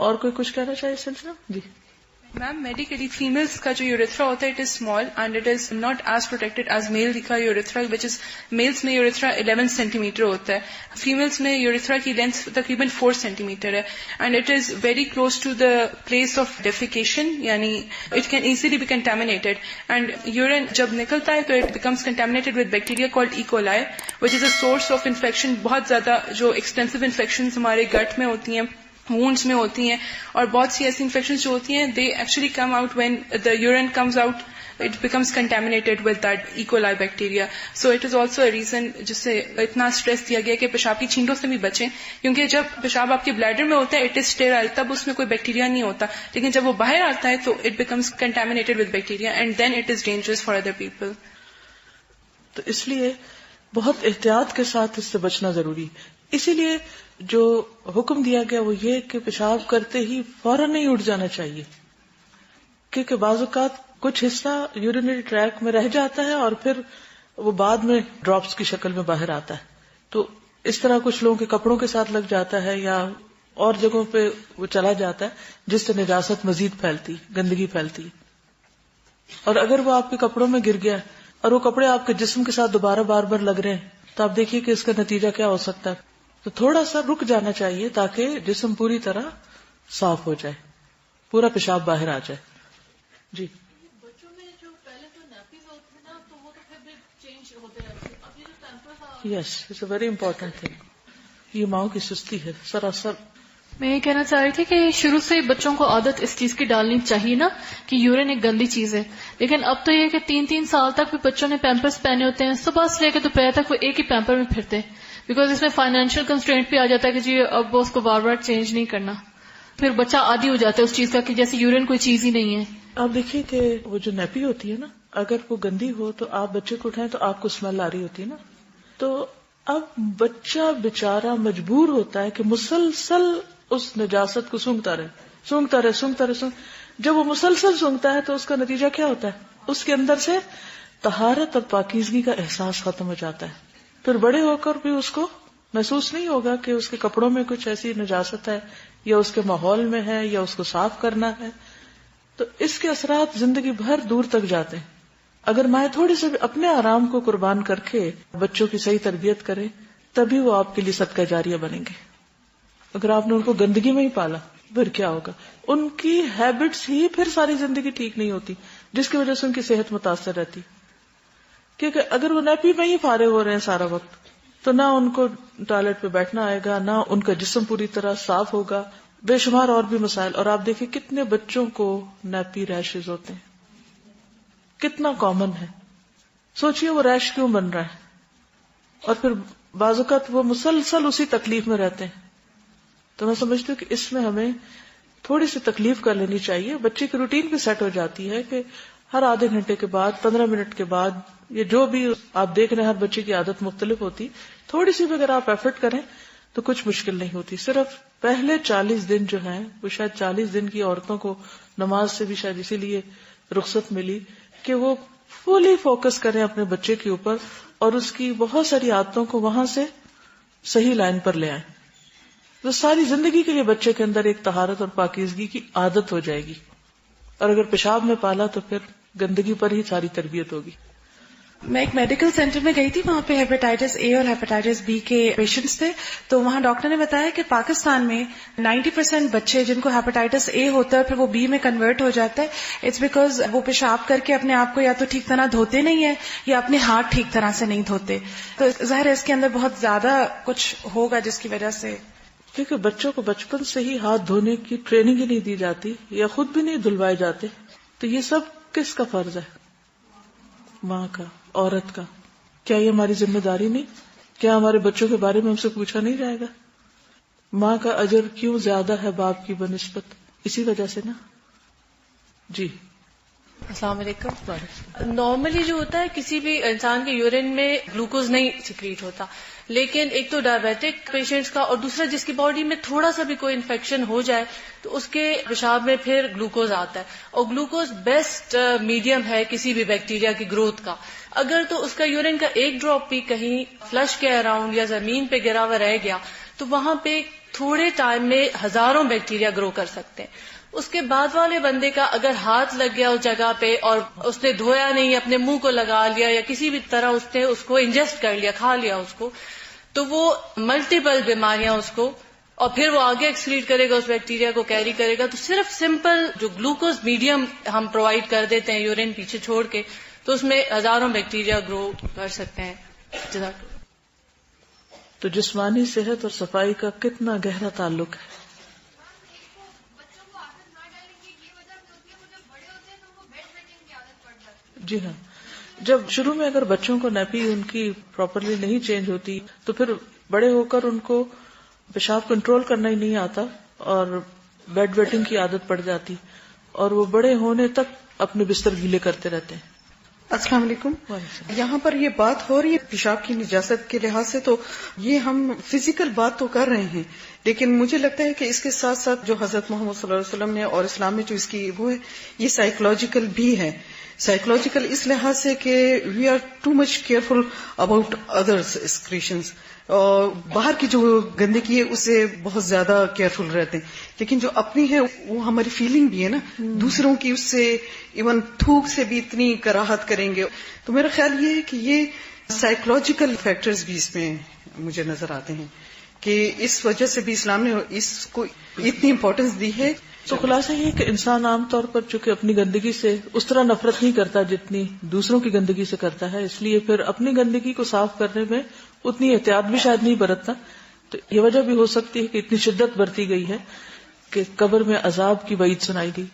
اور کوئی کچھ کہنا چاہیے اس سلسلے میں؟ جی میم میڈیکلی فیمیلس کا جو یوریتھرا ہوتا ہے it is small and it is not as protected as میل کا یوریتھرا وچ از میلس میں یوریتھرا 11 سینٹی میٹر ہوتا ہے, فیمیلس میں یوریتھرا کی لینتھ تقریباً 4 سینٹی میٹر ہے and it is very close to the place of defecation, یعنی it can easily be contaminated and urine جب نکلتا ہے تو it becomes contaminated with bacteria called E coli which is a source of infection. بہت زیادہ جو extensive infections ہمارے گٹ میں ہوتی ہیں, وونڈس میں ہوتی ہیں, اور بہت سی ایسی انفیکشنز جو ہوتی ہیں they actually come out when the urine comes out it becomes contaminated with that E. coli bacteria. So it is also a reason جس سے اتنا اسٹریس دیا گیا کہ پیشاب کی چھینٹوں سے بھی بچیں, کیونکہ جب پیشاب آپ کے بلیڈر میں ہوتا ہے it is sterile, تب اس میں کوئی بیکٹیریا نہیں ہوتا, لیکن جب وہ باہر آتا ہے تو it becomes contaminated with bacteria and then it is dangerous for other people. تو اس لیے بہت احتیاط کے ساتھ اس سے بچنا ضروری. اسی لیے جو حکم دیا گیا وہ یہ کہ پیشاب کرتے ہی فوراً نہیں اٹھ جانا چاہیے, کیونکہ بعض اوقات کچھ حصہ یورینری ٹریک میں رہ جاتا ہے اور پھر وہ بعد میں ڈراپس کی شکل میں باہر آتا ہے. تو اس طرح کچھ لوگوں کے کپڑوں کے ساتھ لگ جاتا ہے یا اور جگہوں پہ وہ چلا جاتا ہے جس سے نجاست مزید پھیلتی, گندگی پھیلتی. اور اگر وہ آپ کے کپڑوں میں گر گیا اور وہ کپڑے آپ کے جسم کے ساتھ دوبارہ بار بار لگ رہے ہیں تو آپ دیکھیے کہ اس کا نتیجہ کیا ہو سکتا ہے. تو تھوڑا سا رک جانا چاہیے تاکہ جسم پوری طرح صاف ہو جائے, پورا پیشاب باہر آ جائے. جی بچوں میں جو پہلے تو نیپیز ہوتے ہیں نا تو وہ تو پھر بھی چینج ہوتے رہتے ہیں. اب یہ جو tempers yes it's a very important thing. یہ ماؤں کی سستی ہے سراسر. میں یہ کہنا چاہ رہی تھی کہ شروع سے بچوں کو عادت اس چیز کی ڈالنی چاہیے نا کہ یورین ایک گندی چیز ہے, لیکن اب تو یہ کہ 3 سال تک بھی بچوں نے پیمپرز پہنے ہوتے ہیں, صبح سے لے کے دوپہر تک وہ ایک ہی پیمپر میں پھرتے ہیں, بیکاز اس میں فائنینشیل کنسٹرینٹ بھی آ جاتا ہے کہ جی اب وہ اس کو بار بار چینج نہیں کرنا, پھر بچہ عادی ہو جاتا ہے اس چیز کا کہ جیسے یورین کوئی چیز ہی نہیں ہے. آپ دیکھیے کہ وہ جو نیپی ہوتی ہے نا, اگر وہ گندی ہو تو آپ بچے کو اٹھائیں تو آپ کو اسمیل آ رہی ہوتی ہے نا, تو اب بچہ بےچارا مجبور ہوتا ہے کہ مسلسل اس نجاست کو سونگتا رہے. جب وہ مسلسل سونگتا ہے تو اس کا نتیجہ کیا ہوتا ہے, اس کے اندر سے طہارت اور پاکیزگی کا احساس ختم ہو جاتا ہے. پھر بڑے ہو کر بھی اس کو محسوس نہیں ہوگا کہ اس کے کپڑوں میں کچھ ایسی نجاست ہے یا اس کے ماحول میں ہے یا اس کو صاف کرنا ہے. تو اس کے اثرات زندگی بھر دور تک جاتے ہیں. اگر مائیں تھوڑی سے بھی اپنے آرام کو قربان کر کے بچوں کی صحیح تربیت کریں تبھی وہ آپ کے لیے صدقہ جاریہ بنیں گے. اگر آپ نے ان کو گندگی میں ہی پالا پھر کیا ہوگا, ان کی ہیبٹس ہی پھر ساری زندگی ٹھیک نہیں ہوتی, جس کی وجہ سے ان کی صحت متاثر رہتی. کیونکہ اگر وہ نیپی میں ہی فارغ ہو رہے ہیں سارا وقت تو نہ ان کو ٹوائلٹ پہ بیٹھنا آئے گا, نہ ان کا جسم پوری طرح صاف ہوگا, بے شمار اور بھی مسائل. اور آپ دیکھیں کتنے بچوں کو نیپی ریشز ہوتے ہیں, کتنا کامن ہے. سوچئے وہ ریش کیوں بن رہا ہے, اور پھر بعض اوقات وہ مسلسل اسی تکلیف میں رہتے ہیں. تو میں سمجھتی ہوں کہ اس میں ہمیں تھوڑی سی تکلیف کر لینی چاہیے. بچے کی روٹین بھی سیٹ ہو جاتی ہے کہ ہر آدھے گھنٹے کے بعد 15 منٹ کے بعد یہ جو بھی آپ دیکھ رہے ہیں, ہر بچے کی عادت مختلف ہوتی. تھوڑی سی بھی اگر آپ ایفرٹ کریں تو کچھ مشکل نہیں ہوتی. صرف پہلے 40 دن جو ہیں وہ شاید 40 دن کی عورتوں کو نماز سے بھی شاید اسی لیے رخصت ملی کہ وہ فلی فوکس کریں اپنے بچے کے اوپر اور اس کی بہت ساری عادتوں کو وہاں سے صحیح لائن پر لے آئیں. تو ساری زندگی کے لیے بچے کے اندر ایک طہارت اور پاکیزگی کی عادت ہو جائے گی. اور اگر پیشاب میں پالا تو پھر گندگی پر ہی ساری تربیت ہوگی. میں ایک میڈیکل سینٹر میں گئی تھی, وہاں پہ ہیپاٹائٹس اے اور ہیپاٹائٹس بی کے پیشنٹس تھے. تو وہاں ڈاکٹر نے بتایا کہ پاکستان میں 90% بچے جن کو ہیپاٹائٹس اے ہوتا ہے پھر وہ بی میں کنورٹ ہو جاتا ہے, اٹس بیکاز وہ پیشاب کر کے اپنے آپ کو یا تو ٹھیک طرح دھوتے نہیں ہیں یا اپنے ہاتھ ٹھیک طرح سے نہیں دھوتے. تو ظاہر ہے اس کے اندر بہت زیادہ کچھ ہوگا جس کی وجہ سے, کیونکہ بچوں کو بچپن سے ہی ہاتھ دھونے کی ٹریننگ ہی نہیں دی جاتی یا خود بھی نہیں دھلوائے جاتے. تو یہ سب کس کا فرض ہے؟ ماں کا, عورت کا. کیا یہ ہماری ذمہ داری نہیں؟ کیا ہمارے بچوں کے بارے میں ہم سے پوچھا نہیں جائے گا؟ ماں کا اجر کیوں زیادہ ہے باپ کی بنسبت؟ اسی وجہ سے نا. جی السلام علیکم. نارملی جو ہوتا ہے کسی بھی انسان کے یورین میں گلوکوز نہیں سیکریٹ ہوتا, لیکن ایک تو ڈائبیٹک پیشنٹس کا اور دوسرا جس کی باڈی میں تھوڑا سا بھی کوئی انفیکشن ہو جائے تو اس کے پیشاب میں پھر گلوکوز آتا ہے, اور گلوکوز بیسٹ میڈیم ہے کسی بھی بیکٹیریا کی گروتھ کا. اگر تو اس کا یورین کا ایک ڈراپ بھی کہیں فلش کے اراؤنڈ یا زمین پہ گرا ہوا رہ گیا تو وہاں پہ تھوڑے ٹائم میں ہزاروں بیکٹیریا گرو کر سکتے ہیں. اس کے بعد والے بندے کا اگر ہاتھ لگ گیا اس جگہ پہ اور اس نے دھویا نہیں, اپنے منہ کو لگا لیا یا کسی بھی طرح اس نے اس کو انجسٹ کر لیا, کھا لیا اس کو, تو وہ ملٹیپل بیماریاں اس کو, اور پھر وہ آگے ایکسکریٹ کرے گا, اس بیکٹیریا کو کیری کرے گا. تو صرف سمپل جو گلوکوز میڈیم ہم پرووائڈ کر دیتے ہیں یورین پیچھے چھوڑ کے, تو اس میں ہزاروں بیکٹیریا گرو کر سکتے ہیں. جزاک اللہ. تو جسمانی صحت اور صفائی کا کتنا گہرا تعلق ہے. جی ہاں, جب شروع میں اگر بچوں کو نیپی ان کی پراپرلی نہیں چینج ہوتی تو پھر بڑے ہو کر ان کو پیشاب کنٹرول کرنا ہی نہیں آتا اور بیڈ ویٹنگ کی عادت پڑ جاتی اور وہ بڑے ہونے تک اپنے بستر گیلے کرتے رہتے ہیں. السلام علیکم. یہاں پر یہ بات ہو رہی ہے پیشاب کی نجاست کے لحاظ سے, تو یہ ہم فزیکل بات تو کر رہے ہیں, لیکن مجھے لگتا ہے کہ اس کے ساتھ ساتھ جو حضرت محمد صلی اللہ علیہ وسلم نے اور اسلام میں جو اس کی وہ ہے, یہ سائیکولوجیکل بھی ہے. سائیکولوجیکل اس لحاظ سے کہ we are too much careful about others excretions, اور باہر کی جو گندگی ہے اس سے بہت زیادہ کیئرفل رہتے ہیں, لیکن جو اپنی ہے وہ ہماری فیلنگ بھی ہے نا, دوسروں کی اس سے ایون تھوک سے بھی اتنی کراہت کریں گے. تو میرا خیال یہ ہے کہ یہ سائیکولوجیکل فیکٹرز بھی اس میں مجھے نظر آتے ہیں کہ اس وجہ سے بھی اسلام نے اس کو اتنی امپورٹنس دی ہے. تو خلاصہ یہ کہ انسان عام طور پر چونکہ اپنی گندگی سے اس طرح نفرت نہیں کرتا جتنی دوسروں کی گندگی سے کرتا ہے, اس لیے پھر اپنی گندگی کو صاف کرنے میں اتنی احتیاط بھی شاید نہیں برتتا. تو یہ وجہ بھی ہو سکتی ہے کہ اتنی شدت برتی گئی ہے کہ قبر میں عذاب کی وعید سنائی گئی.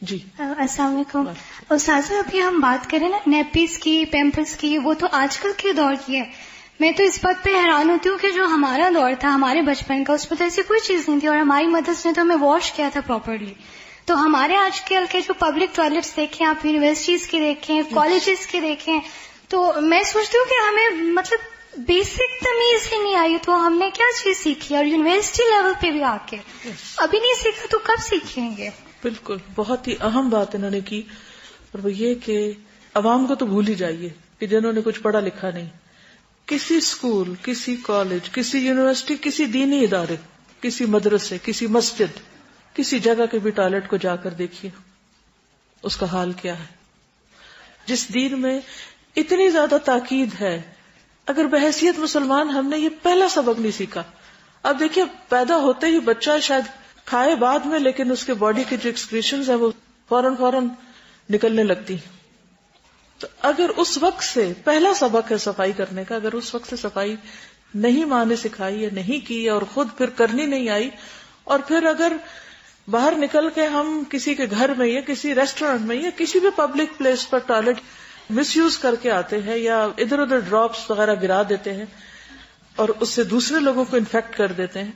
جی السلام علیکم. استاذہ ابھی ہم بات کریں نا نیپیز کی, پیمپرس کی, وہ تو آج کل کے دور کی ہے. میں تو اس بات پہ حیران ہوتی ہوں کہ جو ہمارا دور تھا ہمارے بچپن کا, اس میں تو ایسی کوئی چیز نہیں تھی اور ہماری مدرس نے تو ہمیں واش کیا تھا پراپرلی. تو ہمارے آج کل کے جو پبلک ٹوائلٹس دیکھیں آپ, یونیورسٹیز کے دیکھیں, کالجز کے دیکھیں, تو میں سوچتی ہوں کہ ہمیں مطلب بیسک تمیز ہی نہیں آئی, تو ہم نے کیا چیز سیکھی, اور یونیورسٹی لیول پہ بھی آ کے ابھی نہیں سیکھا تو کب سیکھیں گے. بالکل, بہت ہی اہم بات انہوں نے کی, اور وہ یہ کہ عوام کو تو بھول ہی جائیے کہ جنہوں نے کچھ پڑھا لکھا نہیں. کسی اسکول, کسی کالج, کسی یونیورسٹی, کسی دینی ادارے, کسی مدرسے, کسی مسجد, کسی جگہ کے بھی ٹوائلٹ کو جا کر دیکھیے اس کا حال کیا ہے. جس دین میں اتنی زیادہ تاکید ہے, اگر بحیثیت مسلمان ہم نے یہ پہلا سبق نہیں سیکھا. اب دیکھیے پیدا ہوتے ہی بچہ شاید کھائے بعد میں, لیکن اس کے باڈی کی جو ایکسکریشنز ہیں وہ فوراً نکلنے لگتی. تو اگر اس وقت سے پہلا سبق ہے صفائی کرنے کا, اگر اس وقت سے صفائی نہیں ماں نے سکھائی یا نہیں کی اور خود پھر کرنی نہیں آئی, اور پھر اگر باہر نکل کے ہم کسی کے گھر میں یا کسی ریسٹورینٹ میں یا کسی بھی پبلک پلیس پر ٹوائلٹ مس یوز کر کے آتے ہیں یا ادھر ادھر ڈراپس وغیرہ گرا دیتے ہیں اور اس سے دوسرے لوگوں کو انفیکٹ کر دیتے ہیں,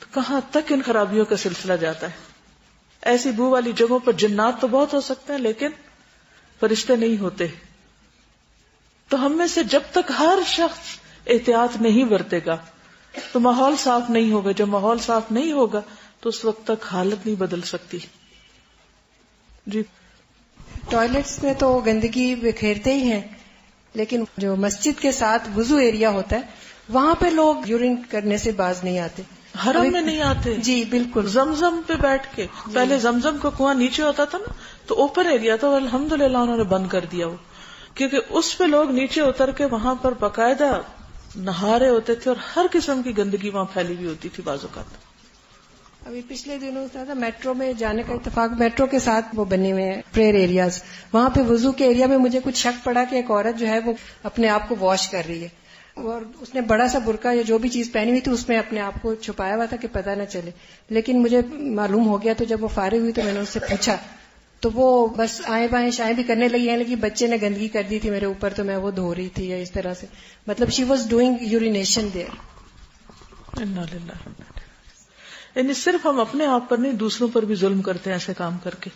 تو کہاں تک ان خرابیوں کا سلسلہ جاتا ہے. ایسی بو والی جگہوں پر جنات تو بہت ہو سکتے ہیں لیکن فرشتے نہیں ہوتے. تو ہم میں سے جب تک ہر شخص احتیاط نہیں برتے گا تو ماحول صاف نہیں ہوگا. جب ماحول صاف نہیں ہوگا تو اس وقت تک حالت نہیں بدل سکتی. جی ٹوائلٹس میں تو گندگی بکھیرتے ہی ہیں, لیکن جو مسجد کے ساتھ وضو ایریا ہوتا ہے وہاں پہ لوگ یورین کرنے سے باز نہیں آتے. حرم میں نہیں آتے. جی بالکل. زمزم پہ بیٹھ کے, پہلے زمزم کا کنواں نیچے ہوتا تھا نا, تو اوپن ایریا تھا, الحمدللہ انہوں نے بند کر دیا وہ, کیونکہ اس پہ لوگ نیچے اتر کے وہاں پر باقاعدہ نہا رہے ہوتے تھے اور ہر قسم کی گندگی وہاں پھیلی ہوئی ہوتی تھی بعض اوقات. ابھی پچھلے دنوں تھا میٹرو میں جانے کا اتفاق, میٹرو کے ساتھ وہ بنے ہوئے ہیں پریئر ایریاز, وہاں پہ وضو کے ایریا میں مجھے کچھ شک پڑا کہ ایک عورت جو ہے وہ اپنے آپ کو واش کر رہی ہے, اور اس نے بڑا سا برقع یا جو بھی چیز پہنی ہوئی تھی اس میں اپنے آپ کو چھپایا ہوا تھا کہ پتہ نہ چلے. لیکن مجھے معلوم ہو گیا, تو جب وہ فارغ ہوئی تو میں نے اس سے پوچھا, تو وہ بس آئیں بائیں شائیں بھی کرنے لگی ہیں, لیکن بچے نے گندگی کر دی تھی میرے اوپر تو میں وہ دھو رہی تھی, یا اس طرح سے, مطلب she was doing urination there. یعنی صرف ہم اپنے آپ پر نہیں دوسروں پر بھی ظلم کرتے ہیں ایسے کام کر کے.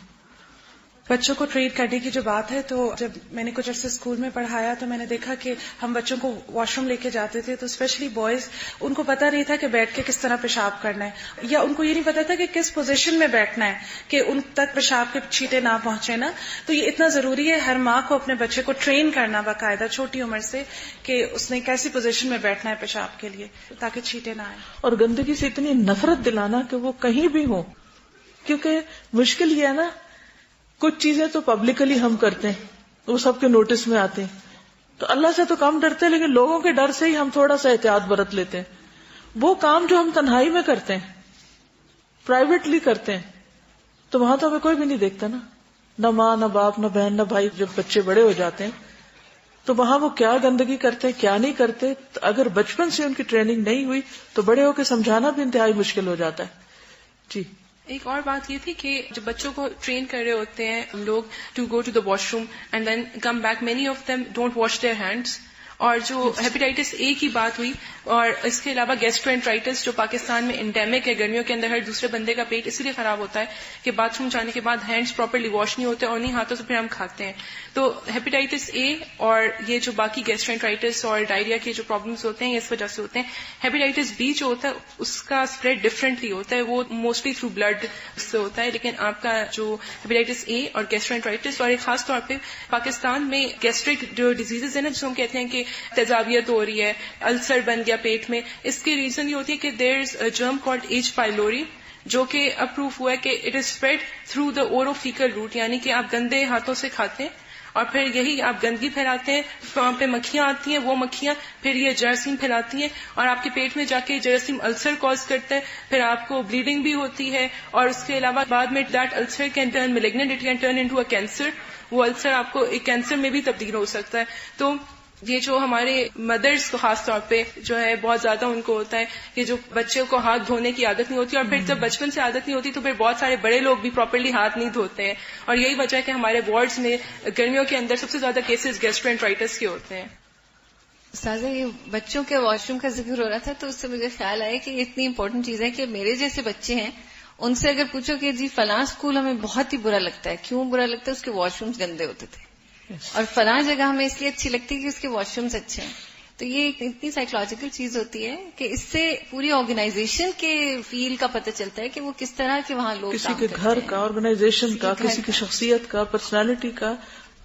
بچوں کو ٹرین کرنے کی جو بات ہے، تو جب میں نے کچھ عرصے اسکول میں پڑھایا تو میں نے دیکھا کہ ہم بچوں کو واش روم لے کے جاتے تھے، تو اسپیشلی بوائز، ان کو پتا نہیں تھا کہ بیٹھ کے کس طرح پیشاب کرنا ہے، یا ان کو یہ نہیں پتا تھا کہ کس پوزیشن میں بیٹھنا ہے کہ ان تک پیشاب کے چھینٹے نہ پہنچے نا. تو یہ اتنا ضروری ہے ہر ماں کو اپنے بچے کو ٹرین کرنا باقاعدہ چھوٹی عمر سے کہ اس نے کیسی پوزیشن میں بیٹھنا ہے پیشاب کے لیے تاکہ چھینٹے نہ آئیں. اور گندگی سے اتنی نفرت دلانا کہ وہ کہیں بھی ہو، کیونکہ مشکل یہ ہے نا، کچھ چیزیں تو پبلکلی ہم کرتے ہیں، وہ سب کے نوٹس میں آتے ہیں، تو اللہ سے تو کم ڈرتے ہیں، لیکن لوگوں کے ڈر سے ہی ہم تھوڑا سا احتیاط برت لیتے ہیں. وہ کام جو ہم تنہائی میں کرتے ہیں، پرائیویٹلی کرتے ہیں، تو وہاں تو ہمیں کوئی بھی نہیں دیکھتا نا، نہ ماں نہ باپ نہ بہن نہ بھائی. جب بچے بڑے ہو جاتے ہیں تو وہاں وہ کیا گندگی کرتے ہیں کیا نہیں کرتے، اگر بچپن سے ان کی ٹریننگ نہیں ہوئی تو بڑے ہو کے سمجھانا بھی انتہائی مشکل ہو جاتا ہے. جی. ایک اور بات یہ تھی کہ جب بچوں کو ٹرین کر رہے ہوتے ہیں ہم لوگ to go to the washroom and then come back, many of them don't wash their hands. اور جو ہیپیٹائٹس اے کی بات ہوئی، اور اس کے علاوہ گیسٹرینٹرائٹس جو پاکستان میں انڈیمک ہے، گرمیوں کے اندر ہر دوسرے بندے کا پیٹ اس لیے خراب ہوتا ہے کہ باتھ روم جانے کے بعد ہینڈس پراپرلی واش نہیں ہوتے اور انہیں ہاتھوں سے پھر ہم کھاتے ہیں. تو ہیپیٹائٹس اے اور یہ جو باقی گیسٹرینٹرائٹس اور ڈائریا کے جو پرابلمس ہوتے ہیں اس وجہ سے ہوتے ہیں. ہیپیٹائٹس بی جو ہوتا ہے اس کا اسپریڈ ڈفرینٹلی ہوتا ہے، وہ موسٹلی تھرو بلڈ سے ہوتا ہے، لیکن آپ کا جو ہیپیٹائٹس اے اور گیسٹرینٹرائٹس، اور خاص طور پہ پاکستان میں گیسٹرک جو ڈیزیزز ہیں نا، جس ہم کہتے ہیں کہ تیزابیت ہو رہی ہے، السر بن گیا پیٹ میں، اس کی ریزن یہ ہوتی ہے کہ دیر از اے جرم کالڈ ایچ پائلوری، جو کہ اپروف ہوا ہے کہ it is spread through the oro faecal route, یعنی کہ آپ گندے ہاتھوں سے کھاتے ہیں اور پھر یہی آپ گندگی پھیلاتے ہیں، وہاں پہ مکھیاں آتی ہیں، وہ مکھیاں پھر یہ جراثیم پھیلاتی ہیں اور آپ کے پیٹ میں جا کے جراثیم السر کاز کرتے ہیں، پھر آپ کو بلیڈنگ بھی ہوتی ہے، اور اس کے علاوہ بعد میں that ulcer can turn malignant, it can turn into a cancer, وہ السر آپ کو ایک کینسر میں بھی تبدیل ہو سکتا ہے. تو یہ جو ہمارے مدرس کو خاص طور پہ جو ہے بہت زیادہ ان کو ہوتا ہے کہ جو بچے کو ہاتھ دھونے کی عادت نہیں ہوتی، اور پھر جب بچپن سے عادت نہیں ہوتی تو پھر بہت سارے بڑے لوگ بھی پراپرلی ہاتھ نہیں دھوتے ہیں، اور یہی وجہ ہے کہ ہمارے وارڈز میں گرمیوں کے اندر سب سے زیادہ کیسز گیسٹرینٹرائٹس کے ہوتے ہیں. استاذہ، یہ بچوں کے واش روم کا ذکر ہو رہا تھا تو اس سے مجھے خیال آیا کہ یہ اتنی امپورٹنٹ چیز ہے کہ میرے جیسے بچے ہیں ان سے اگر پوچھو کہ جی فلاں اسکول ہمیں بہت ہی برا لگتا ہے، کیوں برا لگتا ہے؟ اس کے واش رومز گندے ہوتے تھے، اور فلاں جگہ ہمیں اس لیے اچھی لگتی ہے کہ اس کے واش رومز اچھے ہیں. تو یہ ایک اتنی سائیکولوجیکل چیز ہوتی ہے کہ اس سے پوری آرگنائزیشن کے فیل کا پتہ چلتا ہے کہ وہ کس طرح کے وہاں لوگ کسی کے گھر کا، آرگنائزیشن کا، کسی کی شخصیت کا، پرسنالٹی کا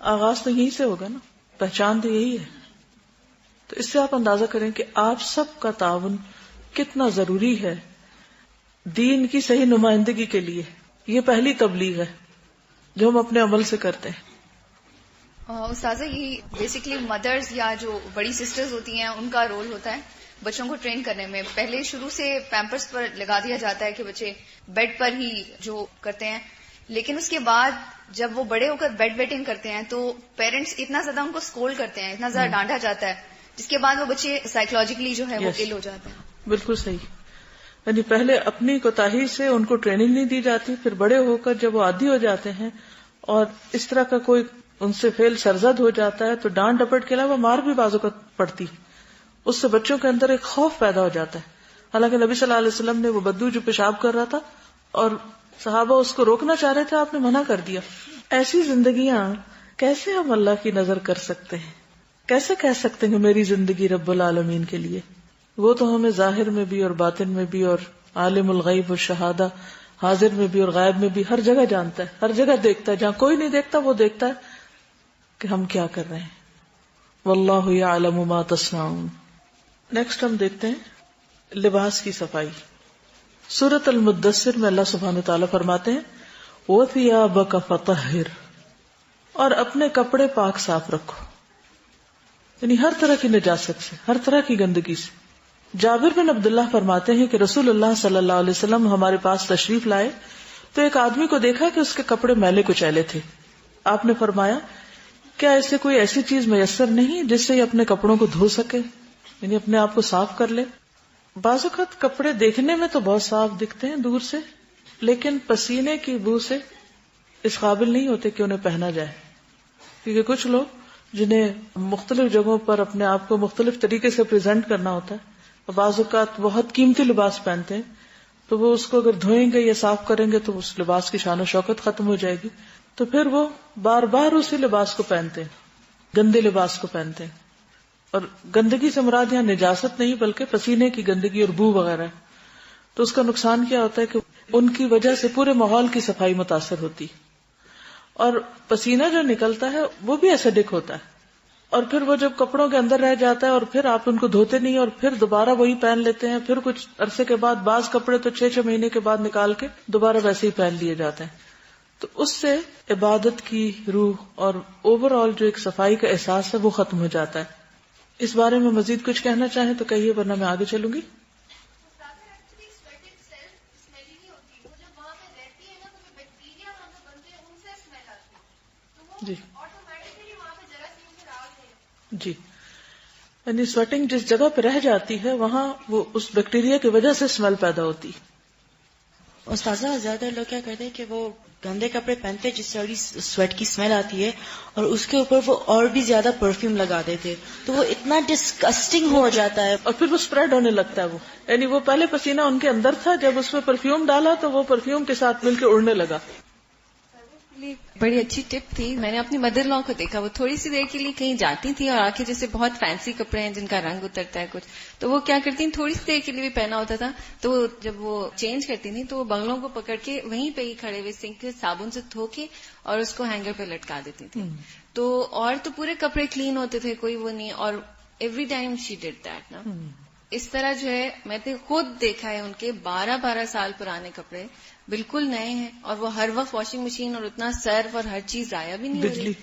آغاز تو یہیں سے ہوگا نا، پہچان تو یہی ہے. تو اس سے آپ اندازہ کریں کہ آپ سب کا تعاون کتنا ضروری ہے دین کی صحیح نمائندگی کے لیے. یہ پہلی تبلیغ ہے جو ہم اپنے عمل سے کرتے ہیں. استاذہ، یہ بیسکلی مدرز یا جو بڑی سسٹرز ہوتی ہیں ان کا رول ہوتا ہے بچوں کو ٹرین کرنے میں. پہلے شروع سے پیمپرس پر لگا دیا جاتا ہے کہ بچے بیڈ پر ہی جو کرتے ہیں، لیکن اس کے بعد جب وہ بڑے ہو کر بیڈ ویٹنگ کرتے ہیں تو پیرنٹس اتنا زیادہ ان کو اسکولڈ کرتے ہیں، اتنا زیادہ ڈانٹا جاتا ہے، جس کے بعد وہ بچے سائیکولوجیکلی جو ہے وہ ill ہو جاتے ہیں. بالکل صحیح. یعنی پہلے اپنی کوتاہی سے ان کو ٹریننگ نہیں دی جاتی، پھر بڑے ہو کر جب وہ عادی ہو جاتے ہیں اور اس طرح کا کوئی ان سے فعل سرزد ہو جاتا ہے تو ڈانٹ ڈپٹ کے علاوہ مار بھی بازو کا پڑتی، اس سے بچوں کے اندر ایک خوف پیدا ہو جاتا ہے. حالانکہ نبی صلی اللہ علیہ وسلم نے وہ بدو جو پیشاب کر رہا تھا اور صحابہ اس کو روکنا چاہ رہے تھے، آپ نے منع کر دیا. ایسی زندگیاں کیسے ہم اللہ کی نظر کر سکتے ہیں؟ کیسے کہہ سکتے ہیں کہ میری زندگی رب العالمین کے لیے؟ وہ تو ہمیں ظاہر میں بھی اور باطن میں بھی اور عالم الغیب والشہادہ، حاضر میں بھی اور غائب میں بھی، ہر جگہ جانتا ہے، ہر جگہ دیکھتا ہے. جہاں کوئی نہیں دیکھتا وہ دیکھتا ہے کہ ہم کیا کر رہے ہیں. واللہ یعلم ما تصنعون. نیکسٹ ہم دیکھتے ہیں لباس کی صفائی. سورۃ المدثر میں اللہ سبحانہ تعالیٰ فرماتے ہیں وَثِيَابَكَ فَطَهِّرْ، اور اپنے کپڑے پاک صاف رکھو، یعنی ہر طرح کی نجاست سے، ہر طرح کی گندگی سے. جابر بن عبداللہ فرماتے ہیں کہ رسول اللہ صلی اللہ علیہ وسلم ہمارے پاس تشریف لائے تو ایک آدمی کو دیکھا کہ اس کے کپڑے میلے کچیلے تھے. آپ نے فرمایا کیا اسے کوئی ایسی چیز میسر نہیں جس سے یہ اپنے کپڑوں کو دھو سکے، یعنی اپنے آپ کو صاف کر لے؟ بعض اوقات کپڑے دیکھنے میں تو بہت صاف دکھتے ہیں دور سے، لیکن پسینے کی بو سے اس قابل نہیں ہوتے کہ انہیں پہنا جائے. کیونکہ کچھ لوگ جنہیں مختلف جگہوں پر اپنے آپ کو مختلف طریقے سے پریزنٹ کرنا ہوتا ہے، اور بعض اوقات بہت قیمتی لباس پہنتے ہیں، تو وہ اس کو اگر دھوئیں گے یا صاف کریں گے تو اس لباس کی شان و شوکت ختم ہو جائے گی. تو پھر وہ بار بار اسی لباس کو پہنتے ہیں، گندے لباس کو پہنتے ہیں. اور گندگی سے مراد یہاں نجاست نہیں بلکہ پسینے کی گندگی اور بو وغیرہ ہے. تو اس کا نقصان کیا ہوتا ہے کہ ان کی وجہ سے پورے ماحول کی صفائی متاثر ہوتی، اور پسینہ جو نکلتا ہے وہ بھی ایسیڈک ہوتا ہے، اور پھر وہ جب کپڑوں کے اندر رہ جاتا ہے اور پھر آپ ان کو دھوتے نہیں اور پھر دوبارہ وہی پہن لیتے ہیں. پھر کچھ عرصے کے بعد بعض کپڑے تو 6 مہینے کے بعد نکال کے دوبارہ ویسے ہی پہن لیے جاتے ہیں. تو اس سے عبادت کی روح اور اوور آل جو ایک صفائی کا احساس ہے وہ ختم ہو جاتا ہے. اس بارے میں مزید کچھ کہنا چاہیں تو کہیے ورنہ میں آگے چلوں گی. جی جی، یعنی سویٹنگ جس جگہ پہ رہ جاتی ہے وہاں وہ اس بیکٹیریا کی وجہ سے اسمیل پیدا ہوتی. استاذہ زیادہ لوگ کیا کرتے ہیں کہ وہ گندے کپڑے پہنتے جس سے سویٹ کی اسمیل آتی ہے اور اس کے اوپر وہ اور بھی زیادہ پرفیوم لگا دیتے تو وہ اتنا ڈسکسٹنگ ہو جاتا ہے اور پھر وہ اسپریڈ ہونے لگتا ہے. وہ یعنی وہ پہلے پسینہ ان کے اندر تھا، جب اس میں پرفیوم ڈالا تو وہ پرفیوم کے ساتھ مل کے اڑنے لگا. بڑی اچھی ٹپ تھی. میں نے اپنی مدر لا کو دیکھا، وہ تھوڑی سی دیر کے لیے کہیں جاتی تھی اور آ کے جیسے بہت فینسی کپڑے ہیں جن کا رنگ اترتا ہے کچھ، تو وہ کیا کرتی ہیں تھوڑی سی دیر کے لیے بھی پہنا ہوتا تھا تو جب وہ چینج کرتی تھی تو وہ بنگلوں کو پکڑ کے وہیں پہ ہی کھڑے ہوئے سنک سے صابن سے دھو کے اور اس کو ہینگر پہ لٹکا دیتی تھی. تو اور تو پورے کپڑے کلین ہوتے تھے، کوئی وہ نہیں، اور every time she did that نا. اس طرح جو ہے میں نے خود دیکھا ہے ان کے 12 سال پرانے کپڑے بالکل نئے ہیں اور وہ ہر وقت واشنگ مشین اور اتنا سرف اور ہر چیز ضائع بھی نہیں بجلی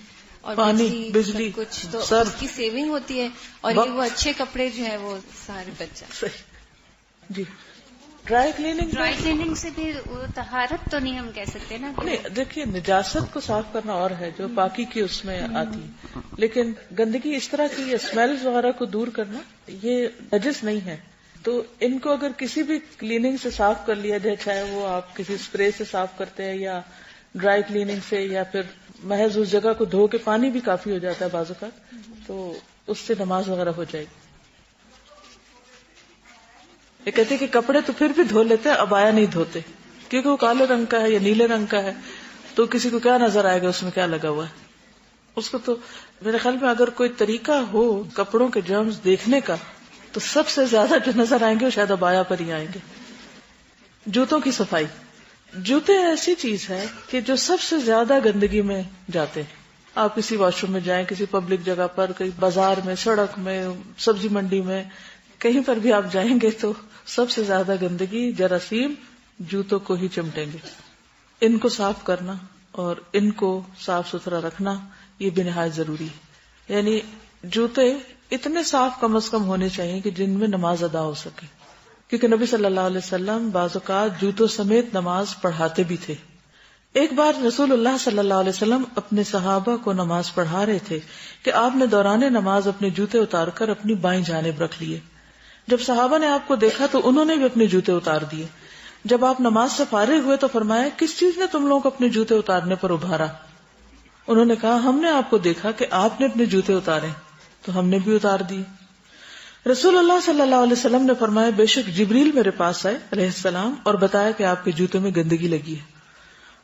اور پانی بجلی کچھ تو سرف اس کی سیونگ ہوتی ہے اور یہ وہ اچھے کپڑے جو ہیں وہ سارے بچ جاتے. جی ڈرائی کلیننگ سے بھی طہارت تو نہیں ہم کہہ سکتے نا. نہیں دیکھیے، نجاست کو صاف کرنا اور ہے جو پاکی کی اس میں آتی ہے، لیکن گندگی اس طرح کی اسمیلز وغیرہ کو دور کرنا یہ نجس نہیں ہے. تو ان کو اگر کسی بھی کلیننگ سے صاف کر لیا جائے، چاہے وہ آپ کسی اسپرے سے صاف کرتے ہیں یا ڈرائی کلیننگ سے یا پھر محض اس جگہ کو دھو کے، پانی بھی کافی ہو جاتا ہے بعض اوقات، تو اس سے نماز وغیرہ ہو جائے گی. یہ کہتے کہ کپڑے تو پھر بھی دھو لیتے ہیں، عبایا نہیں دھوتے کیونکہ وہ کالے رنگ کا ہے یا نیلے رنگ کا ہے تو کسی کو کیا نظر آئے گا اس میں کیا لگا ہوا ہے. اس کو تو میرے خیال میں اگر کوئی طریقہ ہو کپڑوں کے جرمز دیکھنے کا تو سب سے زیادہ جو نظر آئیں گے وہ شاید عبایا پر ہی آئیں گے. جوتوں کی صفائی، جوتے ایسی چیز ہے کہ جو سب سے زیادہ گندگی میں جاتے ہیں. آپ کسی واش روم میں جائیں، کسی پبلک جگہ پر، کہیں بازار میں، سڑک میں، سبزی منڈی میں، کہیں پر بھی آپ جائیں گے تو سب سے زیادہ گندگی جراثیم جوتوں کو ہی چمٹیں گے. ان کو صاف کرنا اور ان کو صاف ستھرا رکھنا یہ بھی نہایت ضروری ہے. یعنی جوتے اتنے صاف کم از کم ہونے چاہیے کہ جن میں نماز ادا ہو سکے، کیونکہ نبی صلی اللہ علیہ وسلم بعض اوقات جوتوں سمیت نماز پڑھاتے بھی تھے. ایک بار رسول اللہ صلی اللہ علیہ وسلم اپنے صحابہ کو نماز پڑھا رہے تھے کہ آپ نے دوران نماز اپنے جوتے اتار کر اپنی بائیں جانب رکھ لیے. جب صحابہ نے آپ کو دیکھا تو انہوں نے بھی اپنے جوتے اتار دیے. جب آپ نماز سے فارغ ہوئے تو فرمایا، کس چیز نے تم لوگوں کو اپنے جوتے اتارنے پر ابھارا؟ انہوں نے کہا، ہم نے آپ کو دیکھا کہ آپ نے اپنے جوتے اتارے تو ہم نے بھی اتار دیے. رسول اللہ صلی اللہ علیہ وسلم نے فرمایا، بے شک جبریل میرے پاس آئے علیہ السلام اور بتایا کہ آپ کے جوتے میں گندگی لگی ہے.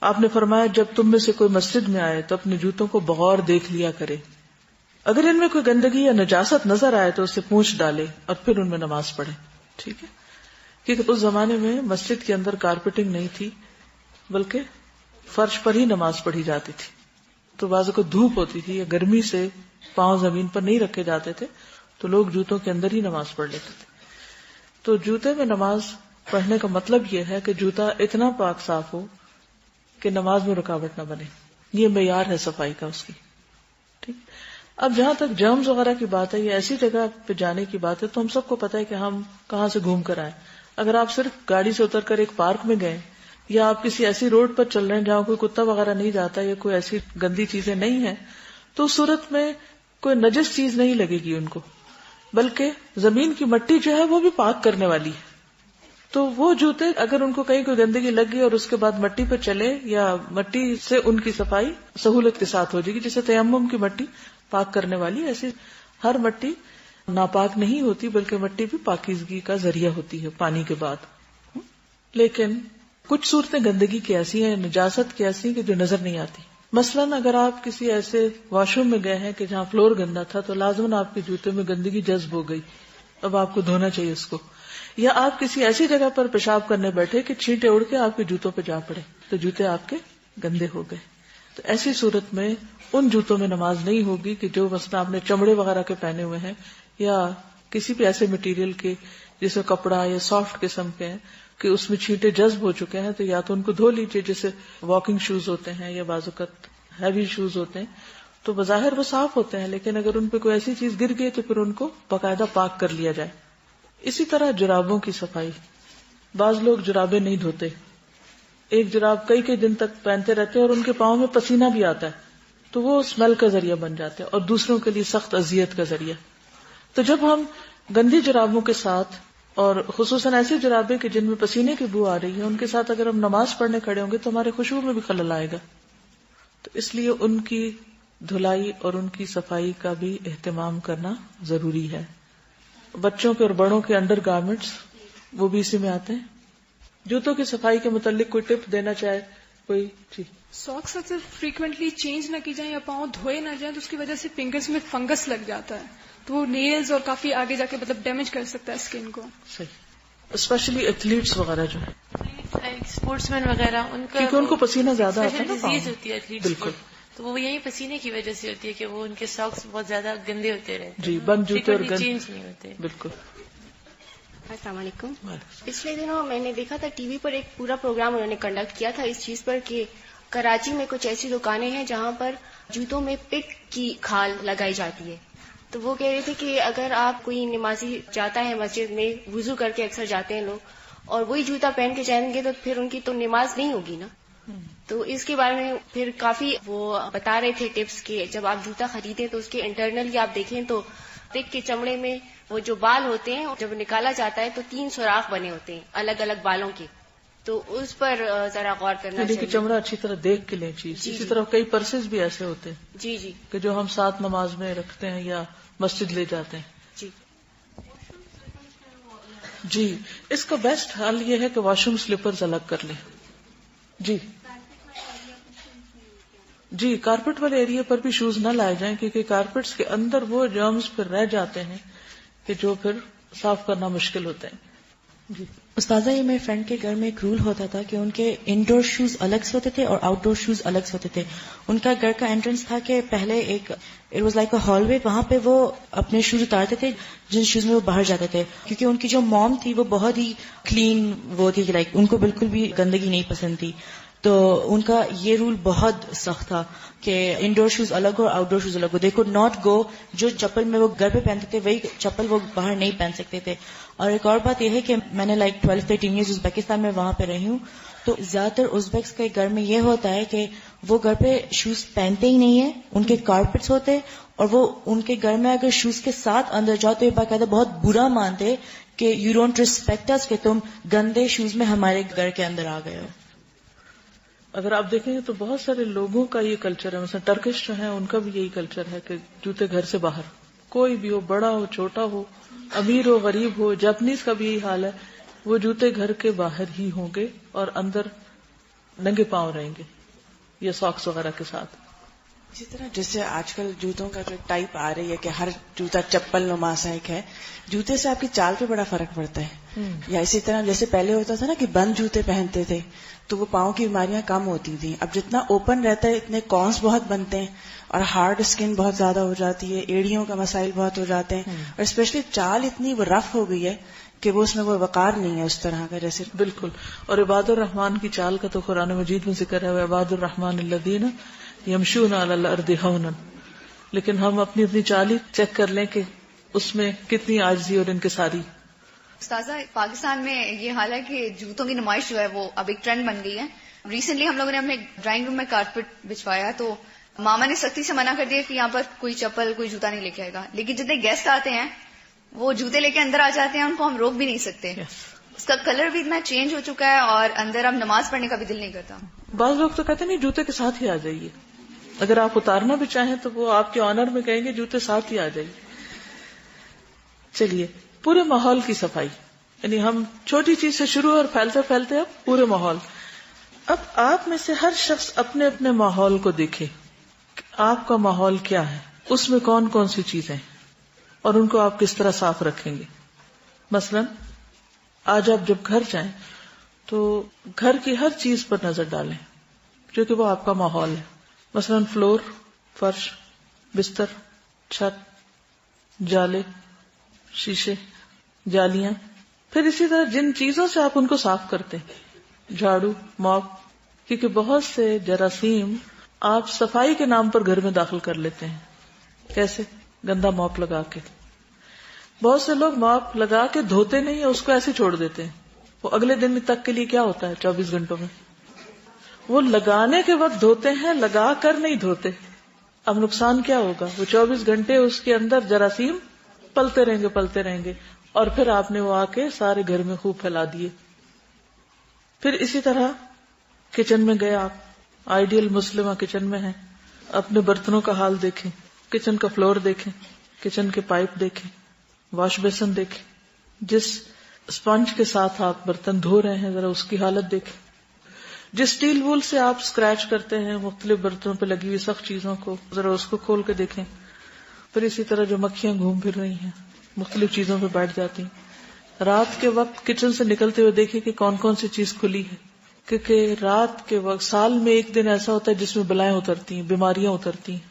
آپ نے فرمایا، جب تم میں سے کوئی مسجد میں آئے تو اپنے جوتوں کو بغور دیکھ لیا کرے، اگر ان میں کوئی گندگی یا نجاست نظر آئے تو اسے پونچھ ڈالے اور پھر ان میں نماز پڑھے. ٹھیک ہے، کیونکہ اس زمانے میں مسجد کے اندر کارپیٹنگ نہیں تھی بلکہ فرش پر ہی نماز پڑھی جاتی تھی. تو بعضوں کو دھوپ ہوتی تھی یا گرمی سے پاؤں زمین پر نہیں رکھے جاتے تھے تو لوگ جوتوں کے اندر ہی نماز پڑھ لیتے تھے. تو جوتے میں نماز پڑھنے کا مطلب یہ ہے کہ جوتا اتنا پاک صاف ہو کہ نماز میں رکاوٹ نہ بنے. یہ معیار ہے صفائی کا اس کی. ٹھیک. اب جہاں تک جرمز وغیرہ کی بات ہے یا ایسی جگہ پہ جانے کی بات ہے تو ہم سب کو پتا ہے کہ ہم کہاں سے گھوم کر آئیں. اگر آپ صرف گاڑی سے اتر کر ایک پارک میں گئے یا آپ کسی ایسی روڈ پر چل رہے ہیں جہاں کوئی کتا وغیرہ نہیں جاتا یا کوئی ایسی گندی چیزیں نہیں ہیں تو اس صورت میں کوئی نجس چیز نہیں لگے گی ان کو، بلکہ زمین کی مٹی جو ہے وہ بھی پاک کرنے والی ہے. تو وہ جوتے اگر ان کو کہیں کوئی گندگی لگ گئی اور اس کے بعد مٹی پہ چلے یا مٹی سے ان کی صفائی سہولت کے ساتھ ہو جائے گی، جیسے تیمم کی مٹی پاک کرنے والی، ایسی ہر مٹی ناپاک نہیں ہوتی بلکہ مٹی بھی پاکیزگی کا ذریعہ ہوتی ہے پانی کے بعد. لیکن کچھ صورتیں گندگی کی ایسی ہیں، نجاست کی ایسی کہ جو نظر نہیں آتی. مثلاً اگر آپ کسی ایسے واش روم میں گئے ہیں کہ جہاں فلور گندا تھا تو لازماً آپ کے جوتے میں گندگی جذب ہو گئی، اب آپ کو دھونا چاہیے اس کو. یا آپ کسی ایسی جگہ پر پیشاب کرنے بیٹھے کہ چھینٹے اڑ کے آپ کے جوتوں پہ جا پڑے تو جوتے آپ کے گندے ہو گئے. تو ایسی صورت میں ان جوتوں میں نماز نہیں ہوگی کہ جو مثلا آپ نے چمڑے وغیرہ کے پہنے ہوئے ہیں یا کسی بھی ایسے مٹیریل کے جیسے کپڑا یا سافٹ قسم کے ہیں کہ اس میں چھینٹے جذب ہو چکے ہیں، تو یا تو ان کو دھو لیجیے، جیسے واکنگ شوز ہوتے ہیں یا بعض اوقات ہیوی شوز ہوتے ہیں تو بظاہر وہ صاف ہوتے ہیں، لیکن اگر ان پہ کوئی ایسی چیز گر گئی تو پھر ان کو باقاعدہ پاک کر لیا جائے. اسی طرح جرابوں کی صفائی، بعض لوگ جرابیں نہیں دھوتے، ایک جراب کئی کئی دن تک پہنتے رہتے ہیں اور ان کے پاؤں میں پسینہ بھی آتا ہے تو وہ اسمیل کا ذریعہ بن جاتے ہیں اور دوسروں کے لیے سخت اذیت کا ذریعہ. تو جب ہم گندی جرابوں کے ساتھ اور خصوصاً ایسی جرابیں کہ جن میں پسینے کی بو آ رہی ہے ان کے ساتھ اگر ہم نماز پڑھنے کھڑے ہوں گے تو ہمارے خوشبو میں بھی خلل آئے گا. تو اس لیے ان کی دھلائی اور ان کی صفائی کا بھی اہتمام کرنا ضروری ہے. بچوں کے اور بڑوں کے انڈر گارمنٹس وہ بھی اسی میں آتے ہیں. جوتوں کی صفائی کے متعلق کوئی ٹپ دینا چاہے کوئی؟ جی. ساکس اکثر فریکوینٹلی چینج نہ کی جائیں یا پاؤں دھوئے نہ جائیں تو اس کی وجہ سے فنگرز میں فنگس لگ جاتا ہے تو وہ نیلز اور کافی آگے جا کے مطلب ڈیمیج کر سکتا ہے اسکن کو. صحیح، اسپیشلی ایتھلیٹس وغیرہ جو ہے اسپورٹس مین وغیرہ ان کا کیونکہ ان کو پسینہ زیادہ آتا ہے نا، ڈیزیز ہوتی ہے ایتھلیٹس کو، بالکل، تو وہ یہی پسینے کی وجہ سے ہوتی ہے کہ وہ ان کے ساکس بہت زیادہ گندے ہوتے رہتے ہیں. جی، بند جوتے اور چینج نہیں ہوتے. بالکل. السلام علیکم. پچھلے دنوں میں نے دیکھا تھا ٹی وی پر ایک پورا پروگرام انہوں نے کنڈکٹ کیا تھا اس چیز پر کہ کراچی میں کچھ ایسی دکانیں ہیں جہاں پر جوتوں میں پٹ کی کھال لگائی جاتی ہے. تو وہ کہہ رہے تھے کہ اگر آپ کوئی نمازی جاتا ہے مسجد میں وضو کر کے اکثر جاتے ہیں لوگ اور وہی جوتا پہن کے جائیں گے تو پھر ان کی تو نماز نہیں ہوگی نا. تو اس کے بارے میں پھر کافی وہ بتا رہے تھے ٹپس کہ جب آپ جوتا خریدیں تو اس کے انٹرنلی آپ دیکھیں تو پٹ کے چمڑے میں وہ جو بال ہوتے ہیں جب نکالا جاتا ہے تو 3 سوراخ بنے ہوتے ہیں الگ الگ بالوں کے، تو اس پر ذرا غور کرنا چاہیے. چمڑا اچھی طرح دیکھ کے لیں چیز. اسی طرح کئی پرسز بھی ایسے ہوتے ہیں جی جی کہ جو ہم ساتھ نماز میں رکھتے ہیں یا مسجد لے جاتے ہیں. جی جی، اس کا بیسٹ حل یہ ہے کہ واش روم سلیپرز الگ کر لیں. جی جی، کارپیٹ والے ایریا پر بھی شوز نہ لائے جائیں کیونکہ کارپیٹس کے اندر وہ جرمز پھر رہ جاتے ہیں کہ جو پھر صاف کرنا مشکل ہوتا ہے. جی استاذہ، یہ میرے فرینڈ کے گھر میں ایک رول ہوتا تھا کہ ان کے انڈور شوز الگ سے ہوتے تھے اور آؤٹ ڈور شوز الگ سے ہوتے تھے. ان کا گھر کا انٹرنس تھا کہ پہلے ایک it was like a hallway, وہاں پہ وہ اپنے شوز اتارتے تھے جن شوز میں وہ باہر جاتے تھے، کیونکہ ان کی جو موم تھی وہ بہت ہی کلین وہ تھی، لائک ان کو بالکل بھی گندگی نہیں پسند تھی. تو ان کا یہ رول بہت سخت تھا کہ انڈور شوز الگ ہو اور آؤٹ ڈور شوز الگ ہو. دے کوڈ ناٹ گو، جو چپل میں وہ گھر پہ پہنتے تھے وہی چپل وہ باہر نہیں پہن سکتے تھے. اور ایک اور بات یہ ہے کہ میں نے 12-13 ایئرز ازبیکستان میں وہاں پہ رہی ہوں، تو زیادہ تر ازبیکس کے گھر میں یہ ہوتا ہے کہ وہ گھر پہ شوز پہنتے ہی نہیں ہیں، ان کے کارپیٹس ہوتے اور وہ ان کے گھر میں اگر شوز کے ساتھ اندر جاؤ تو یہ باقاعدہ بہت برا مانتے کہ یو ڈونٹ ریسپیکٹ اس، کہ تم گندے شوز میں ہمارے گھر کے اندر آ گئے ہو. اگر آپ دیکھیں تو بہت سارے لوگوں کا یہ کلچر ہے، مثلا ٹرکش جو ہیں ان کا بھی یہی کلچر ہے کہ جوتے گھر سے باہر، کوئی بھی ہو، بڑا ہو چھوٹا ہو، امیر ہو غریب ہو. جاپنیز کا بھی یہی حال ہے، وہ جوتے گھر کے باہر ہی ہوں گے اور اندر ننگے پاؤں رہیں گے یا ساکس وغیرہ کے ساتھ. اسی طرح جیسے آج کل جوتوں کا جو ٹائپ آ رہی ہے کہ ہر جوتا چپل نما سا ایک ہے، جوتے سے آپ کی چال پہ بڑا فرق پڑتا ہے. یا اسی طرح جیسے پہلے ہوتا تھا نا کہ بند جوتے پہنتے تھے تو وہ پاؤں کی بیماریاں کم ہوتی تھیں. اب جتنا اوپن رہتا ہے اتنے کونس بہت بنتے ہیں اور ہارڈ اسکن بہت زیادہ ہو جاتی ہے، ایڑیوں کا مسائل بہت ہو جاتے ہیں، اور اسپیشلی چال اتنی وہ رف ہو گئی ہے کہ وہ اس میں وہ وقار نہیں ہے اس طرح کا جیسے. بالکل. اور عباد الرحمان کی چال کا تو قرآن مجید میں ذکر ہے، عباد الرحمان الذین یمشون علی الارض ہونا. لیکن ہم اپنی اپنی چال ہی چیک کر لیں کہ اس میں کتنی عاجزی اور انکساری. استاذہ، پاکستان میں یہ حال ہے کہ جوتوں کی نمائش جو ہے وہ اب ایک ٹرینڈ بن گئی ہے. ریسنٹلی ہم لوگوں نے اپنے ڈرائنگ روم میں کارپیٹ بچھوایا تو ماما نے سختی سے منع کر دیا کہ یہاں پر کوئی چپل کوئی جوتا نہیں لے کے آئے گا. لیکن جتنے گیسٹ آتے ہیں وہ جوتے لے کے اندر آ جاتے ہیں، ان کو ہم روک بھی نہیں سکتے. اس کا کلر بھی اتنا چینج ہو چکا ہے اور اندر اب نماز پڑھنے کا بھی دل نہیں کرتا. بعض لوگ تو کہتے ہیں نہیں جوتے کے ساتھ ہی آ جائیے، اگر آپ اتارنا بھی چاہیں تو وہ آپ کے آنر میں کہیں گے جوتے ساتھ ہی آ جائیے. چلیے، پورے ماحول کی صفائی، یعنی ہم چھوٹی چیز سے شروع اور پھیلتے پھیلتے اب پورے ماحول. اب آپ میں سے ہر شخص اپنے اپنے ماحول کو دیکھے کہ آپ کا ماحول کیا ہے، اس میں کون کون سی چیزیں ہیں اور ان کو آپ کس طرح صاف رکھیں گے. مثلا آج آپ جب گھر جائیں تو گھر کی ہر چیز پر نظر ڈالیں کیونکہ وہ آپ کا ماحول ہے. مثلا فلور، فرش، بستر، چھت، جالے، شیشے، جالیاں. پھر اسی طرح جن چیزوں سے آپ ان کو صاف کرتے ہیں، جھاڑو، موپ، کیونکہ بہت سے جراثیم آپ صفائی کے نام پر گھر میں داخل کر لیتے ہیں. کیسے؟ گندا موپ لگا کے. بہت سے لوگ موپ لگا کے دھوتے نہیں ہیں، اس کو ایسے چھوڑ دیتے ہیں. وہ اگلے دن تک کے لیے کیا ہوتا ہے 24 گھنٹوں میں؟ وہ لگانے کے وقت دھوتے ہیں، لگا کر نہیں دھوتے. اب نقصان کیا ہوگا؟ وہ 24 گھنٹے اس کے اندر جراثیم پلتے رہیں گے اور پھر آپ نے وہ آ کے سارے گھر میں خوب پھیلا دیے. پھر اسی طرح کچن میں گئے آپ، آئیڈیل مسلمہ کچن میں ہیں، اپنے برتنوں کا حال دیکھیں، کچن کا فلور دیکھیں، کچن کے پائپ دیکھیں، واش بیسن دیکھیں، جس اسپنج کے ساتھ آپ برتن دھو رہے ہیں ذرا اس کی حالت دیکھیں، جس اسٹیل وول سے آپ اسکریچ کرتے ہیں مختلف برتنوں پہ لگی ہوئی سخت چیزوں کو ذرا اس کو کھول کے دیکھیں. پھر اسی طرح جو مکھیاں گھوم پھر رہی ہیں مختلف چیزوں پہ بیٹھ جاتی ہیں، رات کے وقت کچن سے نکلتے ہوئے دیکھیں کہ کون کون سی چیز کھلی ہے، کیونکہ رات کے وقت سال میں ایک دن ایسا ہوتا ہے جس میں بلائیں اترتی ہیں، بیماریاں اترتی ہیں،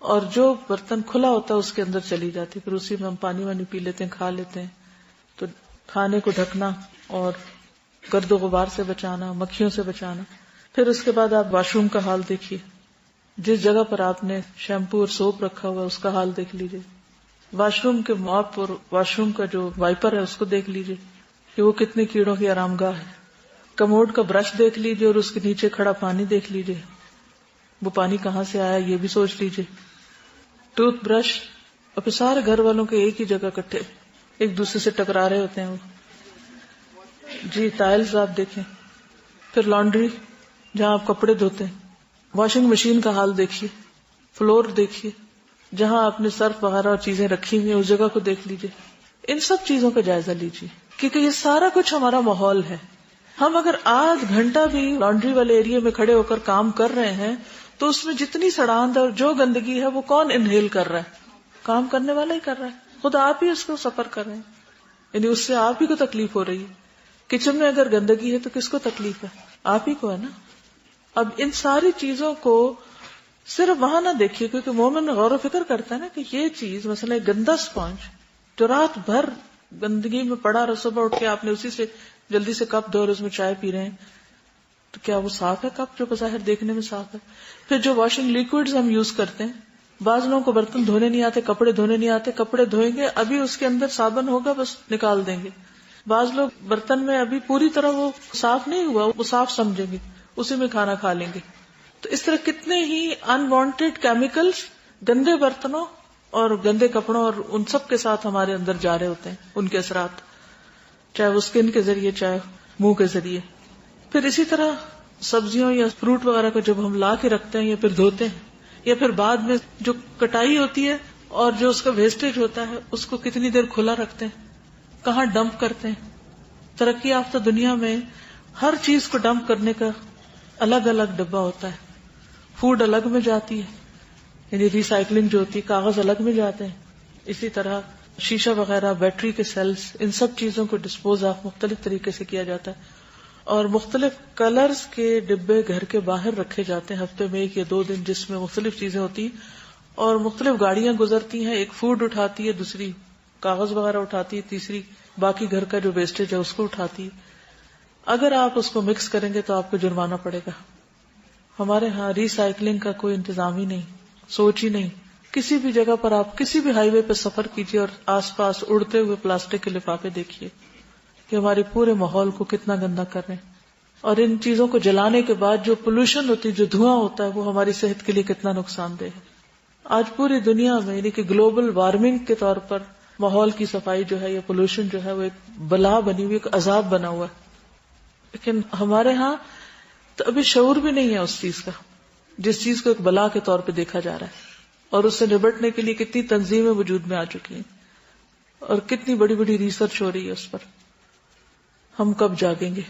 اور جو برتن کھلا ہوتا ہے اس کے اندر چلی جاتی، پھر اسی میں ہم پانی وانی پی لیتے ہیں، کھا لیتے ہیں. تو کھانے کو ڈھکنا اور گرد و غبار سے بچانا، مکھیوں سے بچانا. پھر اس کے بعد آپ واش روم کا حال دیکھیے، جس جگہ پر آپ نے شیمپو اور سوپ رکھا ہوا ہے اس کا حال دیکھ لیجیے. واش روم کے موپ اور واش روم کا جو وائپر ہے اس کو دیکھ لیجیے کہ وہ کتنے کیڑوں کی آرام گاہ ہے. کموڈ کا برش دیکھ لیجیے اور اس کے نیچے کھڑا پانی دیکھ لیجیے، وہ پانی کہاں سے آیا یہ بھی سوچ لیجیے. ٹوتھ برش، اور پھر سارے گھر والوں کے ایک ہی جگہ کٹھے ایک دوسرے سے ٹکرا رہے ہوتے ہیں وہ. جی ٹائلز آپ دیکھیں. پھر لانڈری جہاں آپ کپڑے دھوتے ہیں، واشنگ مشین کا حال دیکھیے، فلور دیکھیے، جہاں آپ نے سرف وغیرہ اور چیزیں رکھی ہوئی ہیں اس جگہ کو دیکھ لیجیے. ان سب چیزوں کا جائزہ لیجیے کیونکہ یہ سارا کچھ ہمارا ماحول ہے. ہم اگر آدھ گھنٹہ بھی لانڈری والے ایریا میں کھڑے ہو کر کام کر رہے ہیں تو اس میں جتنی سڑاند اور جو گندگی ہے وہ کون انہیل کر رہا ہے؟ کام کرنے والا ہی کر رہا ہے، خود آپ ہی اس کو سفر کر رہے ہیں، یعنی اس سے آپ ہی کو تکلیف ہو رہی ہے. کچن میں اگر گندگی ہے تو کس کو تکلیف ہے؟ آپ ہی کو ہے نا. اب ان ساری چیزوں کو صرف وہاں نہ دیکھیے، کیونکہ مومن غور و فکر کرتا ہے نا کہ یہ چیز مثلا ایک گندا اسپونج جو رات بھر گندگی میں پڑا رہا، صبح اٹھ کے آپ نے اسی سے جلدی سے کپ دھو اور اس میں چائے پی رہے ہیں، تو کیا وہ صاف ہے کپ جو بظاہر دیکھنے میں صاف ہے؟ پھر جو واشنگ لیکوڈز ہم یوز کرتے ہیں، بعض لوگوں کو برتن دھونے نہیں آتے، کپڑے دھونے نہیں آتے، کپڑے دھوئیں گے ابھی اس کے اندر صابن ہوگا بس نکال دیں گے. بعض لوگ برتن میں ابھی پوری طرح وہ صاف نہیں ہوا وہ صاف سمجھیں گے، اسی میں کھانا کھا لیں گے. تو اس طرح کتنے ہی انوانٹیڈ کیمیکلز گندے برتنوں اور گندے کپڑوں اور ان سب کے ساتھ ہمارے اندر جا رہے ہوتے ہیں، ان کے اثرات چاہے وہ اسکن کے ذریعے چاہے منہ کے ذریعے. پھر اسی طرح سبزیوں یا فروٹ وغیرہ کو جب ہم لا کے رکھتے ہیں یا پھر دھوتے ہیں یا پھر بعد میں جو کٹائی ہوتی ہے اور جو اس کا ویسٹیج ہوتا ہے اس کو کتنی دیر کھلا رکھتے ہیں، کہاں ڈمپ کرتے ہیں. ترقی یافتہ دنیا میں ہر چیز کو ڈمپ کرنے کا الگ الگ ڈبہ ہوتا ہے. فوڈ الگ میں جاتی ہے، یعنی ریسائکلنگ جو ہوتی ہے، کاغذ الگ میں جاتے ہیں. اسی طرح شیشہ وغیرہ، بیٹری کے سیلز، ان سب چیزوں کو ڈسپوز آف مختلف طریقے سے کیا جاتا ہے. اور مختلف کلرز کے ڈبے گھر کے باہر رکھے جاتے ہیں ہفتے میں 1 یا 2 دن، جس میں مختلف چیزیں ہوتی ہیں اور مختلف گاڑیاں گزرتی ہیں. ایک فوڈ اٹھاتی ہے، دوسری کاغذ وغیرہ اٹھاتی ہے، تیسری باقی گھر کا جو ویسٹیج ہے اس کو اٹھاتی ہے. اگر آپ اس کو مکس کریں گے تو آپ کو جرمانہ پڑے گا. ہمارے ہاں ری سائیکلنگ کا کوئی انتظام ہی نہیں، سوچ ہی نہیں. کسی بھی جگہ پر آپ کسی بھی ہائی وے پہ سفر کیجیے اور آس پاس اڑتے ہوئے پلاسٹک کے لفافے دیکھیے کہ ہمارے پورے ماحول کو کتنا گندا کر رہے ہیں. اور ان چیزوں کو جلانے کے بعد جو پولوشن ہوتی ہے، جو دھواں ہوتا ہے، وہ ہماری صحت کے لیے کتنا نقصان دہ ہے. آج پوری دنیا میں یعنی کہ گلوبل وارمنگ کے طور پر ماحول کی صفائی جو ہے یا پولوشن جو ہے وہ ایک بلا بنی ہوئی، ایک عذاب بنا ہوا ہے. لیکن ہمارے ہاں تو ابھی شعور بھی نہیں ہے اس چیز کا، جس چیز کو ایک بلا کے طور پہ دیکھا جا رہا ہے. اور اس سے نبٹنے کے لیے کتنی تنظیمیں وجود میں آ چکی ہیں اور کتنی بڑی بڑی ریسرچ ہو رہی ہے اس پر. ہم کب جاگیں گے؟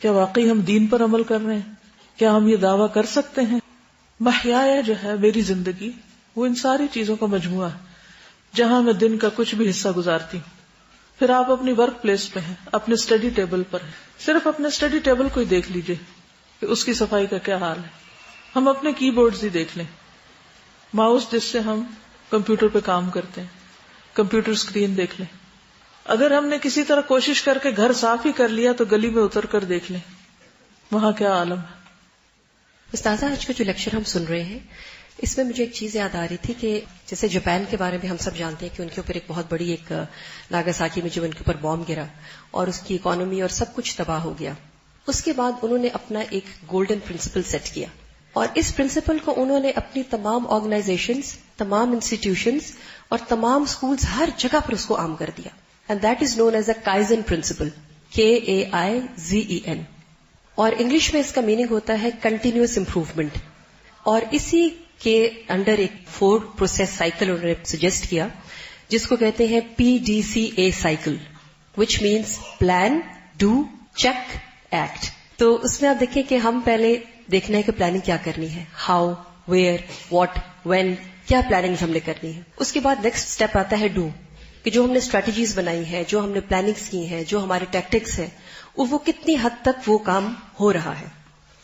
کیا واقعی ہم دین پر عمل کر رہے ہیں؟ کیا ہم یہ دعویٰ کر سکتے ہیں؟ محیایا جو ہے میری زندگی، وہ ان ساری چیزوں کا مجموعہ ہے جہاں میں دن کا کچھ بھی حصہ گزارتی ہوں. پھر آپ اپنی ورک پلیس پہ ہیں، اپنے اسٹڈی ٹیبل پر ہیں، صرف اپنے اسٹڈی ٹیبل کو ہی دیکھ لیجئے کہ اس کی صفائی کا کیا حال ہے. ہم اپنے کی بورڈز ہی دیکھ لیں، ماؤس جس سے ہم کمپیوٹر پہ کام کرتے ہیں، کمپیوٹر اسکرین دیکھ لیں. اگر ہم نے کسی طرح کوشش کر کے گھر صاف ہی کر لیا تو گلی میں اتر کر دیکھ لیں وہاں کیا عالم ہے. استاذہ آج کا جو لیکچر ہم سن رہے ہیں اس میں مجھے ایک چیز یاد آ رہی تھی کہ جیسے جاپان کے بارے میں ہم سب جانتے ہیں کہ ان کے اوپر ایک بہت بڑی ایک ناگاساکی میں جو ان کے اوپر بام گرا اور اس کی اکانومی اور سب کچھ تباہ ہو گیا. اس کے بعد انہوں نے اپنا ایک گولڈن پرنسپل سیٹ کیا اور اس پرنسپل کو انہوں نے اپنی تمام آرگنائزیشنز، تمام انسٹیٹیوشنز اور تمام سکولز ہر جگہ پر اس کو عام کر دیا. And that is known as a kaizen principle, KAIZEN. اور انگلش میں اس کا میننگ ہوتا ہے کنٹینیوس امپروومنٹ. اور اسی کے انڈر ایک 4 پروسیس سائیکل انہوں نے سجیسٹ کیا جس کو کہتے ہیں PDCA cycle, which means plan, do, check, act. تو اس میں آپ دیکھیں کہ ہم پہلے دیکھنا ہے کہ پلاننگ کیا کرنی ہے، ہاؤ، ویئر، واٹ، وین، کیا پلاننگ ہم نے کرنی ہے. اس کے بعد نیکسٹ اسٹیپ آتا ہے ڈو، کہ جو ہم نے اسٹریٹجیز بنائی ہیں، جو ہم نے پلاننگز کی ہیں، جو ہمارے ٹیکٹکس ہیں، وہ کتنی حد تک وہ کام ہو رہا ہے.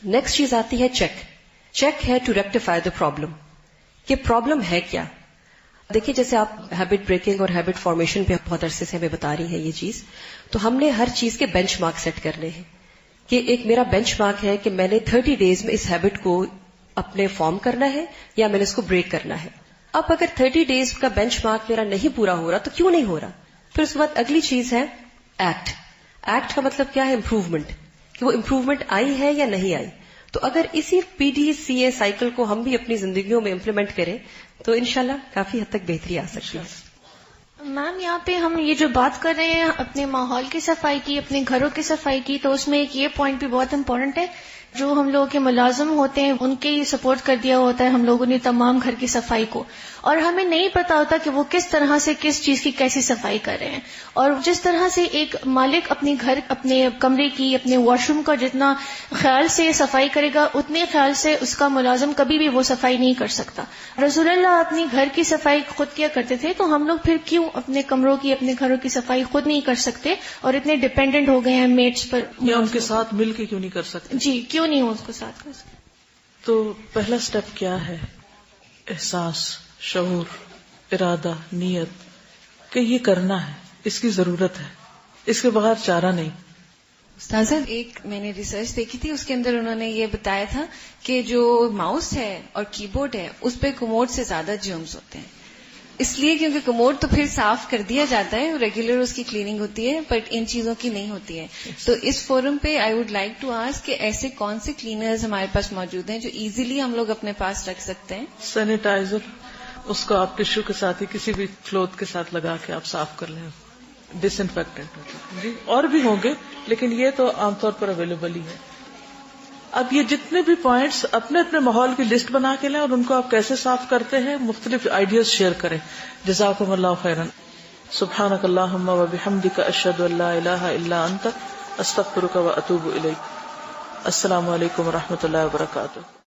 نیکسٹ چیز آتی ہے چیک. چیک ہے ٹو ریکٹیفائی دا پرابلم، کہ پرابلم ہے کیا. دیکھیں جیسے آپ ہیبٹ بریکنگ اور ہیبٹ فارمیشن پہ بہت عرصے سے ہمیں بتا رہی ہیں یہ چیز، تو ہم نے ہر چیز کے بینچ مارک سیٹ کرنے ہیں کہ ایک میرا بینچ مارک ہے کہ میں نے 30 ڈیز میں اس ہیبٹ کو اپنے فارم کرنا ہے یا میں نے اس کو بریک کرنا ہے. اب اگر 30 ڈیز کا بینچ مارک میرا نہیں پورا ہو رہا تو کیوں نہیں ہو رہا؟ پھر اس کے بعد اگلی چیز ہے ایکٹ. ایکٹ کا مطلب کیا ہے؟ امپروومنٹ، کہ وہ امپروومنٹ آئی ہے یا نہیں آئی. تو اگر اسی PDCA سائیکل کو ہم بھی اپنی زندگیوں میں امپلیمنٹ کریں تو انشاءاللہ کافی حد تک بہتری آ سکتی ہے. میم یہاں پہ ہم یہ جو بات کر رہے ہیں اپنے ماحول کی صفائی کی، اپنے گھروں کی صفائی کی، تو اس میں ایک یہ پوائنٹ بھی بہت امپورٹنٹ ہے، جو ہم لوگوں کے ملازم ہوتے ہیں ان کے ہی سپورٹ کر دیا ہوتا ہے ہم لوگوں نے تمام گھر کی صفائی کو، اور ہمیں نہیں پتا ہوتا کہ وہ کس طرح سے کس چیز کی کیسی صفائی کر رہے ہیں. اور جس طرح سے ایک مالک اپنے گھر، اپنے کمرے کی، اپنے واش روم کا جتنا خیال سے صفائی کرے گا اتنے خیال سے اس کا ملازم کبھی بھی وہ صفائی نہیں کر سکتا. رسول اللہ اپنی گھر کی صفائی خود کیا کرتے تھے، تو ہم لوگ پھر کیوں اپنے کمروں کی، اپنے گھروں کی صفائی خود نہیں کر سکتے اور اتنے ڈیپینڈنٹ ہو گئے ہیں میٹس پر؟ یا ان کے ساتھ مل کے کیوں نہیں کر سکتے؟ جی کیوں نہیں اس کو ساتھ کر سکتے؟ تو پہلا سٹیپ کیا ہے؟ احساس، شعور، ارادہ، نیت کہ یہ کرنا ہے، اس کی ضرورت ہے، اس کے بغیر چارہ نہیں. استاذہ ایک میں نے ریسرچ دیکھی تھی، اس کے اندر انہوں نے یہ بتایا تھا کہ جو ماؤس ہے اور کی بورڈ ہے اس پہ کموڈ سے زیادہ جرمز ہوتے ہیں، اس لیے کیونکہ کموڈ تو پھر صاف کر دیا جاتا ہے، ریگولر اس کی کلیننگ ہوتی ہے، بٹ ان چیزوں کی نہیں ہوتی ہے. تو اس فورم پہ I would like to ask کہ ایسے کون سے کلینرز ہمارے پاس موجود ہیں جو ایزیلی ہم لوگ اپنے پاس رکھ سکتے ہیں؟ سینیٹائزر، اس کو آپ ٹشو کے ساتھ ہی کسی بھی کلوتھ کے ساتھ لگا کے آپ صاف کر لیں. ڈس انفیکٹنٹ جی اور بھی ہوں گے لیکن یہ تو عام طور پر اویلیبل ہی ہے. اب یہ جتنے بھی پوائنٹس اپنے اپنے ماحول کی لسٹ بنا کے لیں اور ان کو آپ کیسے صاف کرتے ہیں مختلف آئیڈیاز شیئر کریں. جزاکم اللہ خیرا. سبحانک اللہم و بحمدک، اشہد ان لا الہ الا انت، استغفرک و اتوب الیک. السلام علیکم و رحمۃ اللہ وبرکاتہ.